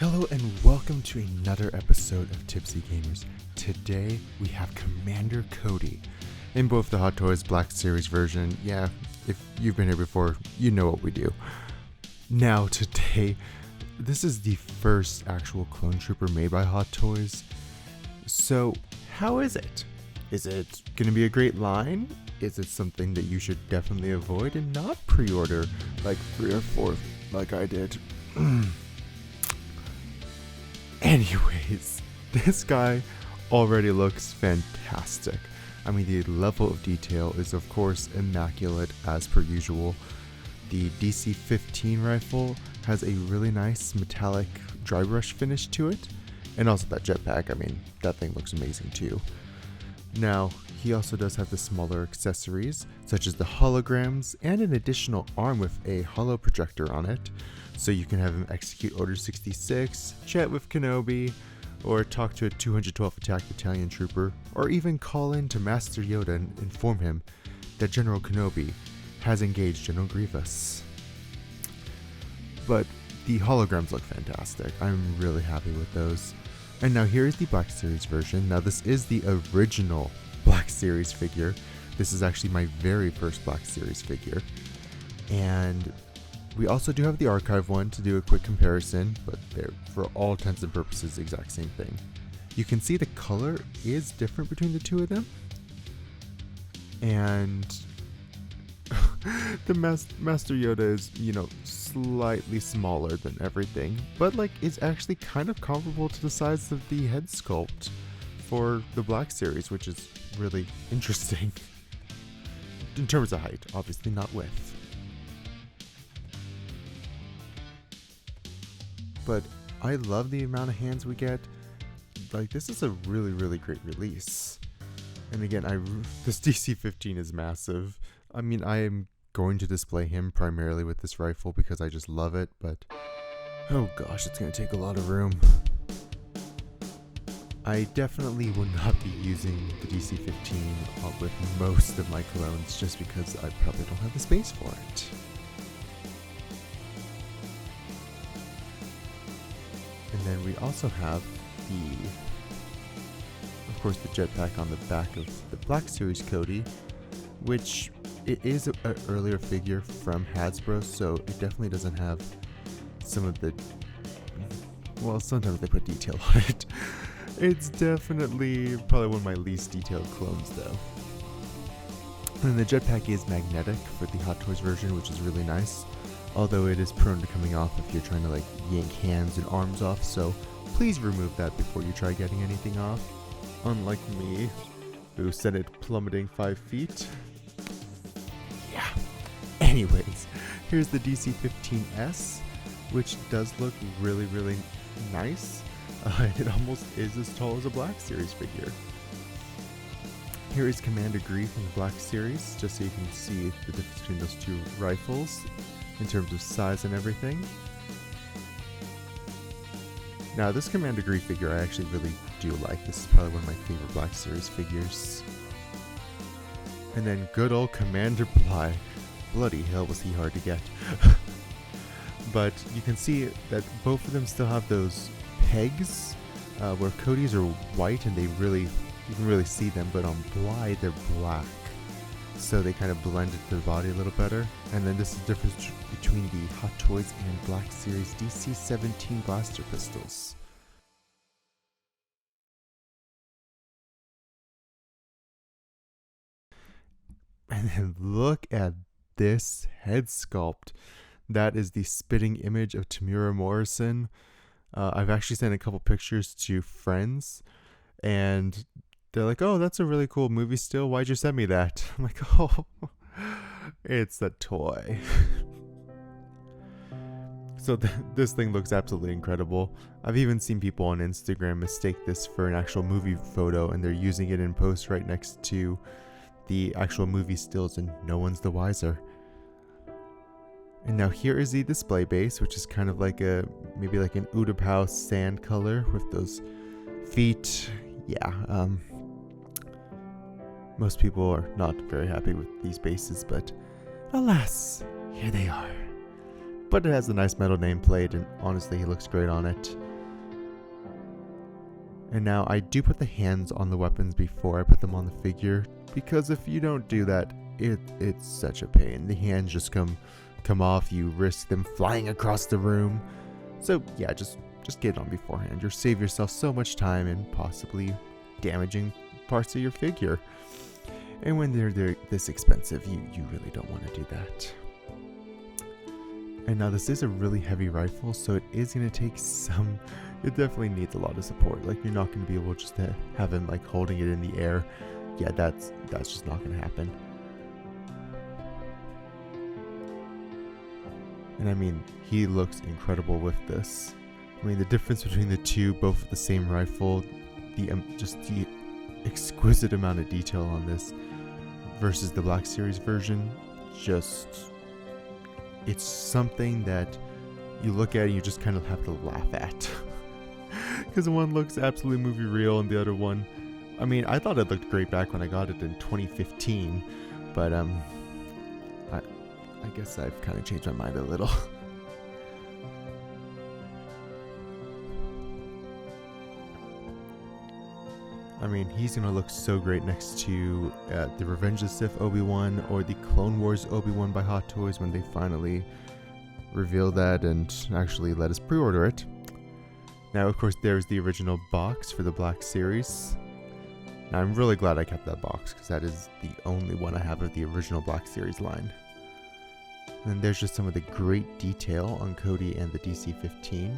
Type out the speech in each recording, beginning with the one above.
Hello and welcome to another episode of Tipsy Gamers. Today we have Commander Cody in both the Hot Toys Black Series version. Yeah, if you've been here before, you know what we do. Now today, this is the first actual clone trooper made by Hot Toys. So how is it? Is it going to be a great line? Is it something that you should definitely avoid and not pre-order like 3 or 4 like I did? Anyways, this guy already looks fantastic. I mean, the level of detail is of course immaculate as per usual. The DC-15 rifle has a really nice metallic dry brush finish to it. And also that jetpack, I mean, that thing looks amazing too. Now, he also does have the smaller accessories, such as the holograms and an additional arm with a holo projector on it. So you can have him execute Order 66, chat with Kenobi, or talk to a 212 attack battalion trooper, or even call in to Master Yoda and inform him that General Kenobi has engaged General Grievous. But the holograms look fantastic. I'm really happy with those. And now here is the Black Series version. Now this is the original Black Series figure. This is actually my very first Black Series figure. And we also do have the archive one to do a quick comparison, but they're, for all intents and purposes, the exact same thing. You can see the color is different between the two of them. And the Master Yoda is, slightly smaller than everything, but is actually kind of comparable to the size of the head sculpt for the Black Series, which is really interesting. In terms of height, obviously not width. But I love the amount of hands we get. This is a really, really great release. And again, this DC-15 is massive. I mean, I am going to display him primarily with this rifle because I just love it, but oh gosh, it's going to take a lot of room. I definitely will not be using the DC-15 with most of my clones just because I probably don't have the space for it. And then we also have of course, the jetpack on the back of the Black Series Cody, which it is an earlier figure from Hasbro, so it definitely doesn't have some of the, well, sometimes they put detail on it. It's definitely probably one of my least detailed clones though. And the jetpack is magnetic for the Hot Toys version, which is really nice. Although it is prone to coming off if you're trying to yank hands and arms off, so please remove that before you try getting anything off. Unlike me, who sent it plummeting 5 feet. Yeah. Anyways, here's the DC-15S, which does look really, really nice. It almost is as tall as a Black Series figure. Here is Commander Gree from the Black Series, just so you can see the difference between those two rifles in terms of size and everything. Now this Commander Gree figure I actually really do like. This is probably one of my favorite Black Series figures. And then good old Commander Bly. Bloody hell was he hard to get. But you can see that both of them still have those pegs where Cody's are white and you can really see them, but on Bly they're black. So they kind of blend into the body a little better. And then this is the difference between the Hot Toys and Black Series DC-17 blaster pistols. And then look at this head sculpt. That is the spitting image of Tamura Morrison. I've actually sent a couple pictures to friends, and they're like, oh, that's a really cool movie still. Why'd you send me that? I'm like, oh, it's a toy. So this thing looks absolutely incredible. I've even seen people on Instagram mistake this for an actual movie photo, and they're using it in post right next to the actual movie stills, and no one's the wiser. And now here is the display base, which is kind of maybe like an Udapau sand color with those feet. Yeah, most people are not very happy with these bases, but here they are. But it has a nice metal nameplate, and honestly, he looks great on it. And now I do put the hands on the weapons before I put them on the figure, because if you don't do that, it's such a pain. The hands just come off, you risk them flying across the room. So yeah, just get it on beforehand. You'll save yourself so much time and possibly damaging parts of your figure. And when they're this expensive, you really don't want to do that. And now this is a really heavy rifle, so it is going to take some, it definitely needs a lot of support. Like, you're not going to be able just to have him like holding it in the air. Yeah, that's just not going to happen. And I mean, he looks incredible with this. I mean, the difference between the two, both with the same rifle, just the exquisite amount of detail on this versus the Black Series version, it's something that you look at and you just kind of have to laugh at. Because one looks absolutely movie real and the other one, I mean, I thought it looked great back when I got it in 2015, but I guess I've kind of changed my mind a little. I mean, he's going to look so great next to the Revenge of the Sith Obi-Wan or the Clone Wars Obi-Wan by Hot Toys when they finally reveal that and actually let us pre-order it. Now, of course, there's the original box for the Black Series. Now, I'm really glad I kept that box because that is the only one I have of the original Black Series line. And there's just some of the great detail on Cody and the DC-15.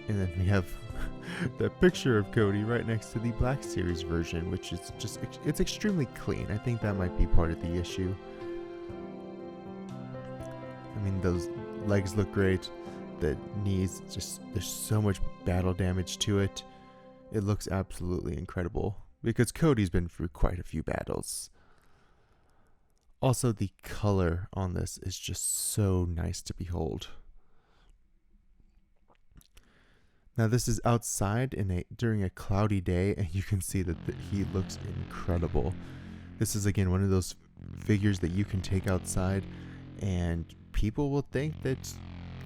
And then we have that picture of Cody right next to the Black Series version, which is just, it's extremely clean. I think that might be part of the issue. I mean, those legs look great. The knees, there's so much battle damage to it. It looks absolutely incredible because Cody's been through quite a few battles. Also, the color on this is just so nice to behold. Now this is outside during a cloudy day, and you can see that he looks incredible. This is again one of those figures that you can take outside, and people will think that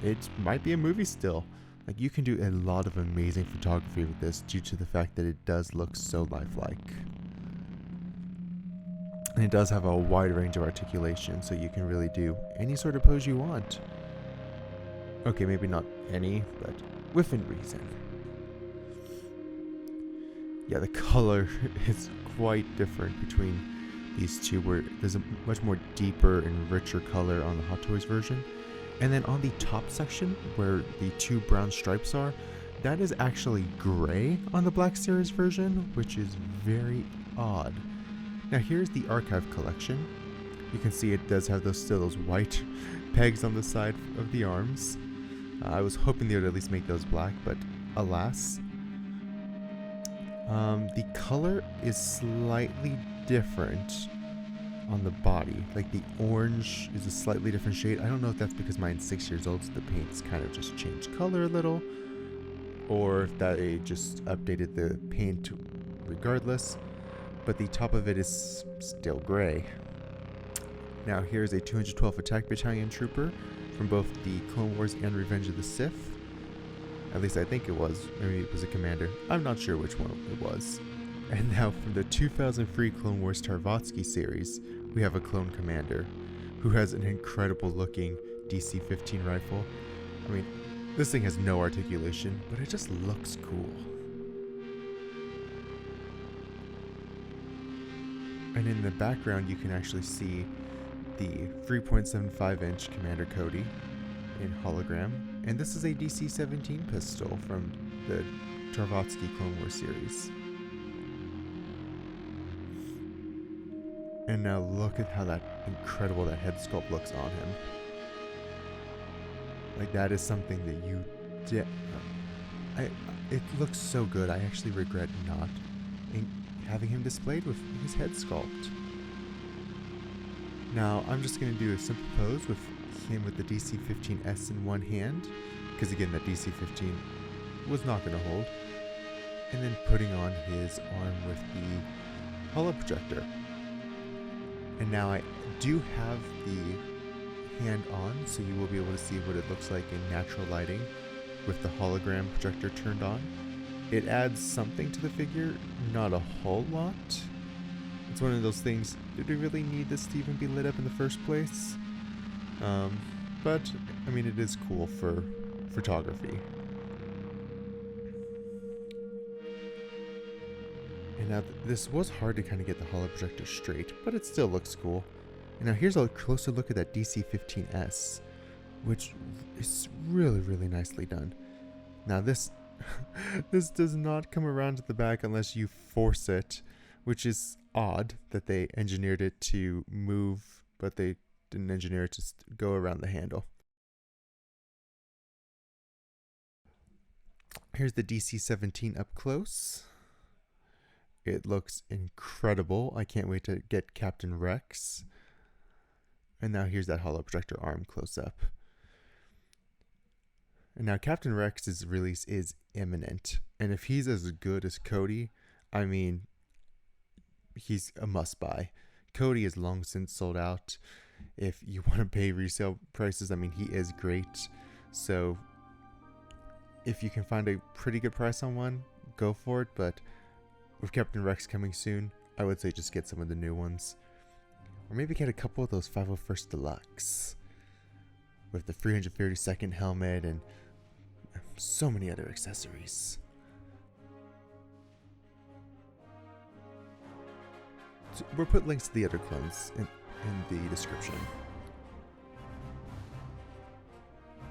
it might be a movie still. Like, you can do a lot of amazing photography with this due to the fact that it does look so lifelike. And it does have a wide range of articulation, so you can really do any sort of pose you want. Okay, maybe not any, but within reason. Yeah, the color is quite different between these two, where there's a much more deeper and richer color on the Hot Toys version. And then on the top section, where the two brown stripes are, that is actually gray on the Black Series version, which is very odd. Now here's the archive collection. You can see it does have those white pegs on the side of the arms. I was hoping they would at least make those black, but alas. The color is slightly different on the body. Like, the orange is a slightly different shade. I don't know if that's because mine's 6 years old, so the paint's kind of just changed color a little, or if they just updated the paint regardless, but the top of it is still gray. Now here's a 212th Attack Battalion Trooper from both the Clone Wars and Revenge of the Sith. At least I think it was. Maybe it was a commander. I'm not sure which one it was. And now from the 2003 Clone Wars Tarvatsky series, we have a clone commander who has an incredible looking DC-15 rifle. I mean, this thing has no articulation, but it just looks cool. And in the background you can actually see the 3.75 inch Commander Cody in hologram. And this is a DC-17 pistol from the Tarvatsky Clone Wars series. And now look at how incredible that head sculpt looks on him. Like, that is something that you did. It looks so good. I actually regret not having him displayed with his head sculpt. Now I'm just going to do a simple pose with him with the DC-15S in one hand, because again that DC-15 was not going to hold, and then putting on his arm with the holo projector. And now I do have the hand on, so you will be able to see what it looks like in natural lighting. with the hologram projector turned on. It adds something to the figure, not a whole lot. It's one of those things, did we really need this to even be lit up in the first place? But, I mean, it is cool for photography. And now this was hard to kind of get the holo projector straight, but it still looks cool. And now here's a closer look at that DC-15S, which is really, really nicely done. Now this this does not come around to the back unless you force it, which is odd that they engineered it to move, but they didn't engineer it to go around the handle. Here's the DC-17 up close. It looks incredible. I can't wait to get Captain Rex. And now here's that holo projector arm close up. And now Captain Rex's release is imminent. And if he's as good as Cody, I mean, he's a must buy. Cody is long since sold out. If you want to pay resale prices, I mean, he is great. So if you can find a pretty good price on one, go for it. But with Captain Rex coming soon, I would say just get some of the new ones. Or maybe get a couple of those 501st Deluxe with the 332nd helmet and so many other accessories. So we'll put links to the other clones in the description.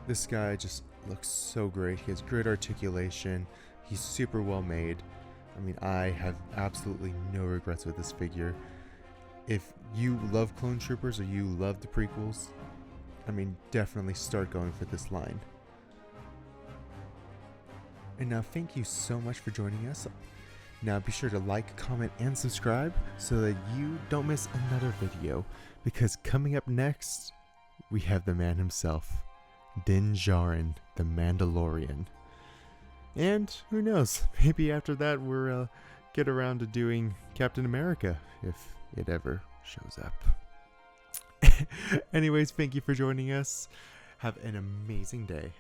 This guy just looks so great. He has great articulation. He's super well made. I mean, I have absolutely no regrets with this figure. If you love Clone Troopers or you love the prequels, I mean, definitely start going for this line. And now thank you so much for joining us. Now be sure to like, comment, and subscribe so that you don't miss another video, because coming up next, we have the man himself, Din Djarin, the Mandalorian. And who knows, maybe after that we'll get around to doing Captain America, if it ever shows up. Anyways, thank you for joining us. Have an amazing day.